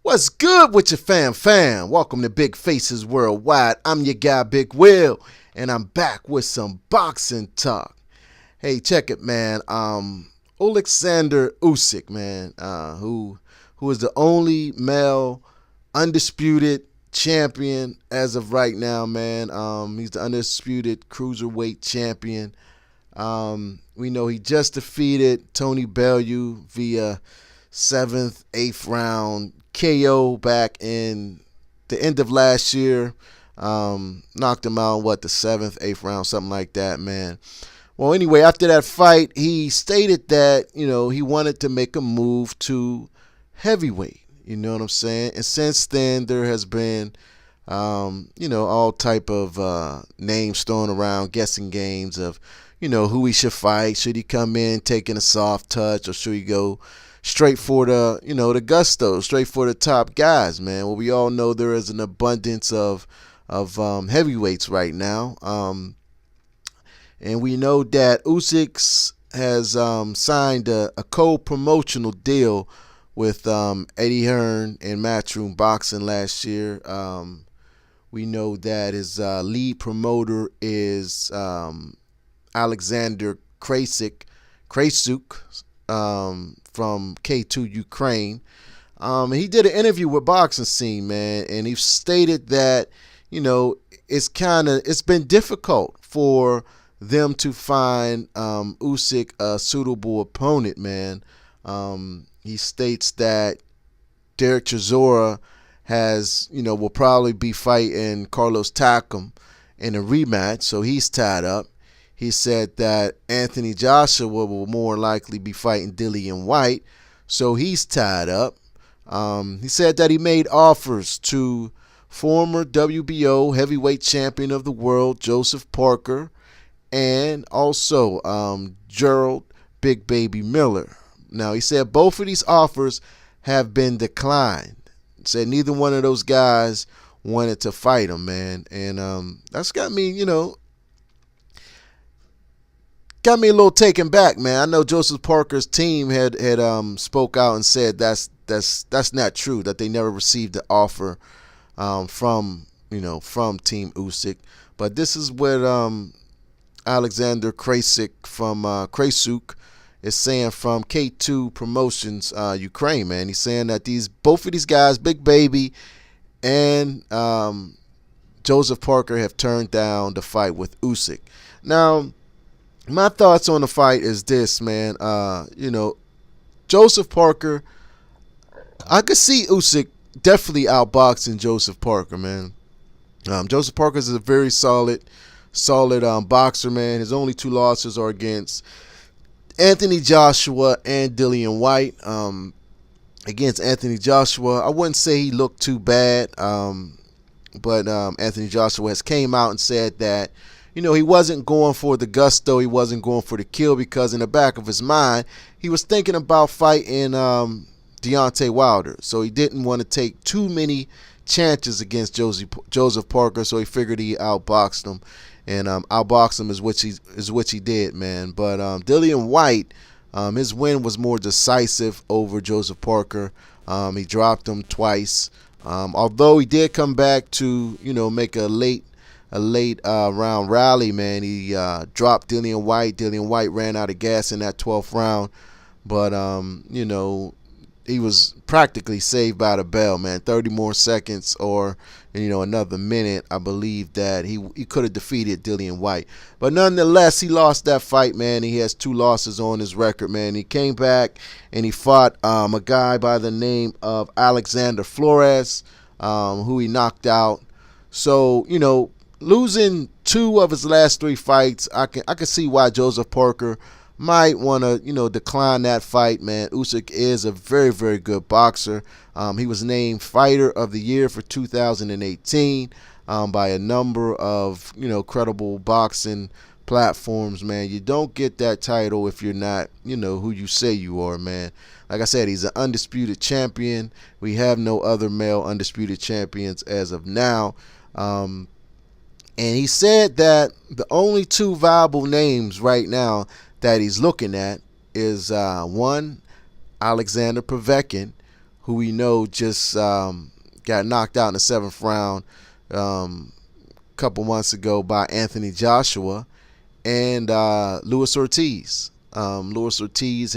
What's good with your fam? Welcome to Big Faces Worldwide. I'm your guy, Big Will, and I'm back with some boxing talk. Hey, check it, man. Alexander Usyk, man, who is the only male undisputed champion as of right now, man. He's the undisputed cruiserweight champion. We know he just defeated Tony Bellew via 7th, 8th round KO back in the end of last year. Knocked him out, the 7th, 8th round, something like that, man. Well, anyway, after that fight, he stated that, he wanted to make a move to heavyweight. You know what I'm saying? And since then, there has been, all type of names thrown around, guessing games of, who he should fight. Should he come in taking a soft touch, or should he go straight for the, the gusto, straight for the top guys, man? Well, we all know there is an abundance of heavyweights right now. And we know that Usyk has signed a co-promotional deal with Eddie Hearn and Matchroom Boxing last year. We know that his lead promoter is Alexander Krasuk from K2 Ukraine. He did an interview with Boxing Scene, man, and he stated that, it's been difficult for them to find Usyk a suitable opponent, man. He states that Derek Chisora will probably be fighting Carlos Takam in a rematch, so he's tied up. He said that Anthony Joshua will more likely be fighting Dillian White, so he's tied up. He said that he made offers to former WBO heavyweight champion of the world, Joseph Parker, and also Gerald Big Baby Miller. Now, he said both of these offers have been declined. He said neither one of those guys wanted to fight him, man. And that's got me, got me a little taken back, man. I know Joseph Parker's team had spoke out and said that's not true, that they never received the offer from Team Usyk. But this is what Alexander Krasuk is saying from K2 Promotions, Ukraine, man. He's saying that both of these guys, Big Baby and Joseph Parker, have turned down the fight with Usyk. Now, my thoughts on the fight is this, man. Joseph Parker, I could see Usyk definitely outboxing Joseph Parker, man. Joseph Parker is a very solid boxer, man. His only two losses are against Anthony Joshua and Dillian White. Against Anthony Joshua, I wouldn't say he looked too bad, but Anthony Joshua has came out and said that, he wasn't going for the gusto, he wasn't going for the kill, because in the back of his mind, he was thinking about fighting Deontay Wilder. So he didn't want to take too many chances against Joseph Parker, so he figured he outboxed him. And outboxed him is what he did, man. But Dillian White, his win was more decisive over Joseph Parker. He dropped him twice. Although he did come back to, make a late round rally, man. He dropped Dillian White. Dillian White ran out of gas in that 12th round. But, he was practically saved by the bell, man. 30 more seconds or, another minute, I believe that he could have defeated Dillian White. But nonetheless, he lost that fight, man. He has 2 losses on his record, man. He came back and he fought a guy by the name of Alexander Flores, who he knocked out. So, losing 2 of his last 3 fights, I can see why Joseph Parker might want to, decline that fight, man. Usyk is a very, very good boxer. He was named Fighter of the Year for 2018 by a number of, credible boxing platforms, man. You don't get that title if you're not, who you say you are, man. Like I said, he's an undisputed champion. We have no other male undisputed champions as of now. And he said that the only 2 viable names right now that he's looking at is one, Alexander POVETKIN, who we know just got knocked out in the 7th round a couple months ago by Anthony Joshua, and Luis Ortiz. Luis Ortiz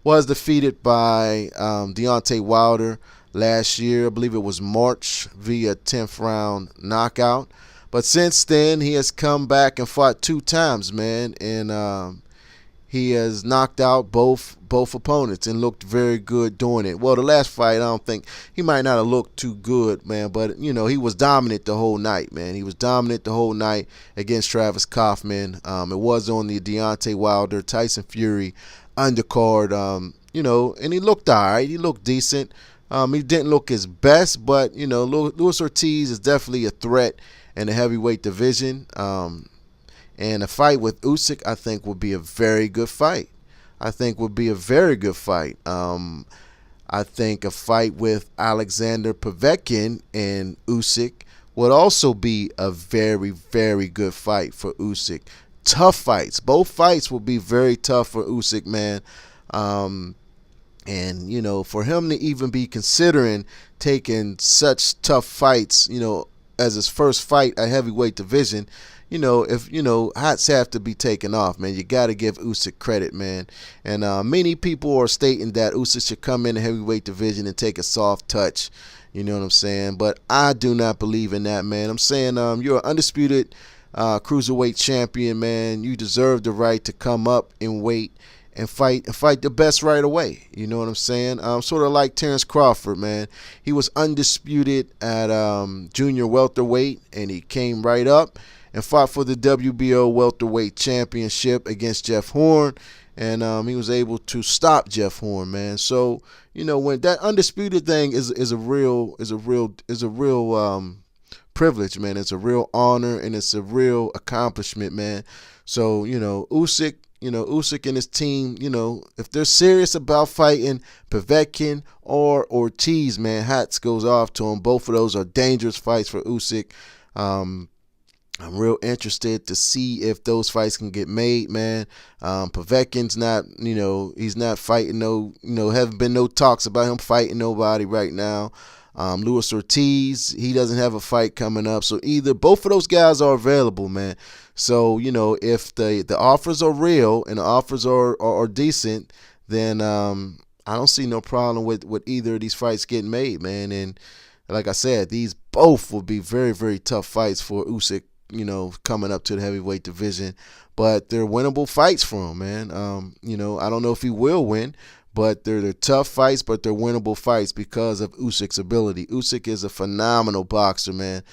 was defeated by Deontay Wilder last year. I believe it was March via 10th round knockout. But since then, he has come back and fought 2 times, man, and he has knocked out both opponents and looked very good doing it. Well, the last fight, I don't think he might not have looked too good, man, but he was dominant the whole night, man. He was dominant the whole night against Travis Kaufman. It was on the Deontay Wilder Tyson Fury undercard, and he looked all right. He looked decent. He didn't look his best, but Luis Ortiz is definitely a threat in the heavyweight division. And a fight with Usyk, I think, would be a very good fight. I think a fight with Alexander Povetkin and Usyk would also be a very, very good fight for Usyk. Tough fights. Both fights will be very tough for Usyk, man. And for him to even be considering taking such tough fights, as his first fight at heavyweight division, if hats have to be taken off, man, you got to give Usyk credit, man. And many people are stating that Usyk should come in the heavyweight division and take a soft touch. You know what I'm saying? But I do not believe in that, man. I'm saying you're an undisputed cruiserweight champion, man. You deserve the right to come up in weight and fight the best right away. You know what I'm saying? Sort of like Terrence Crawford, man. He was undisputed at junior welterweight, and he came right up and fought for the WBO welterweight championship against Jeff Horn, and he was able to stop Jeff Horn, man. So when that undisputed thing is a real privilege, man. It's a real honor, and it's a real accomplishment, man. So Usyk and his team, if they're serious about fighting Povetkin or Ortiz, man, hats goes off to them. Both of those are dangerous fights for Usyk. I'm real interested to see if those fights can get made, man. Povetkin's not, he's not fighting haven't been no talks about him fighting nobody right now. Luis Ortiz, he doesn't have a fight coming up. So both of those guys are available, man. So, if the offers are real and the offers are decent, then I don't see no problem with either of these fights getting made, man. And like I said, these both will be very, very tough fights for Usyk, coming up to the heavyweight division. But they're winnable fights for him, man. I don't know if he will win, but they're tough fights, but they're winnable fights because of Usyk's ability. Usyk is a phenomenal boxer, man.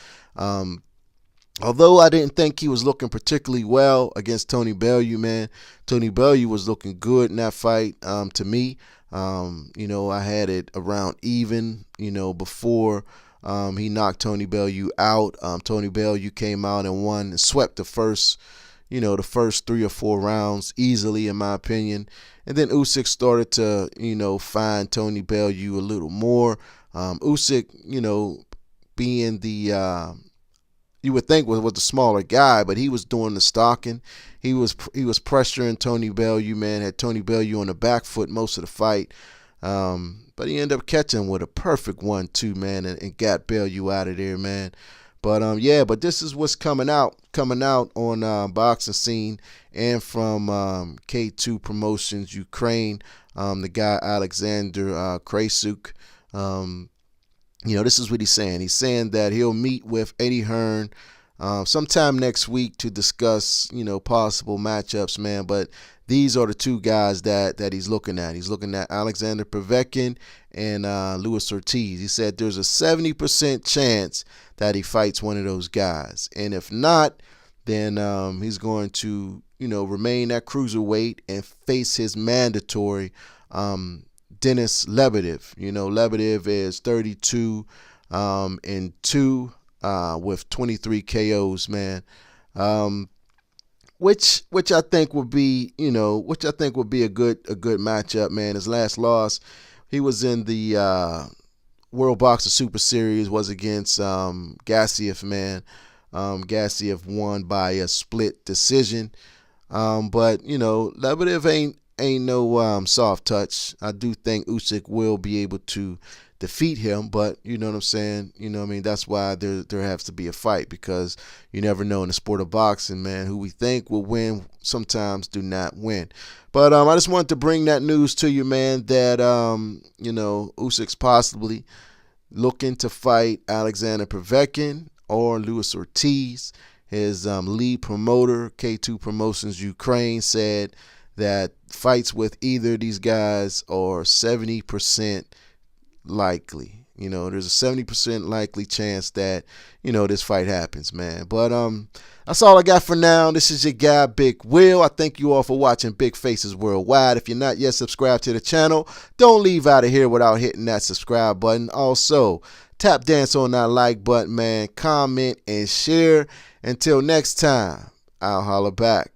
Although I didn't think he was looking particularly well against Tony Bellew, man. Tony Bellew was looking good in that fight to me. I had it around even, before he knocked Tony Bellew out. Tony Bellew came out and won and swept the first 3 or 4 rounds easily, in my opinion. And then Usyk started to, find Tony Bellew a little more. Usyk, being the you would think was the smaller guy, but he was doing the stalking. He was pressuring Tony Bellew, man. Had Tony Bellew on the back foot most of the fight. But he ended up catching with a perfect 1-2, man, and got Bellew out of there, man. But but this is what's coming out on Boxing Scene and from K2 Promotions Ukraine. The guy Alexander Krasuk. This is what he's saying. He's saying that he'll meet with Eddie Hearn sometime next week to discuss, possible matchups, man. But these are the 2 guys that he's looking at. He's looking at Alexander Povetkin and Luis Ortiz. He said there's a 70% chance that he fights one of those guys. And if not, then he's going to, remain at cruiserweight and face his mandatory Denis Lebedev. Lebedev is 32 and 2 with 23 KOs, man. Which I think would be, a good matchup, man. His last loss, he was in the World Boxer Super Series, was against Gassiev, man. Gassiev won by a split decision. But Lebedev ain't no soft touch. I do think Usyk will be able to defeat him, but you know what I'm saying? You know what I mean? That's why there has to be a fight, because you never know in the sport of boxing, man, who we think will win sometimes do not win. But I just wanted to bring that news to you, man, that you know, Usyk's possibly looking to fight Alexander POVETKIN or Luis Ortiz. His lead promoter, K2 Promotions Ukraine, said that fights with either of these guys are 70% likely. You know, there's a 70% likely chance that, you know, this fight happens, man. But that's all I got for now. This is your guy, Big Will. I thank you all for watching Big Faces Worldwide. If you're not yet subscribed to the channel, don't leave out of here without hitting that subscribe button. Also, tap dance on that like button, man. Comment and share. Until next time, I'll holler back.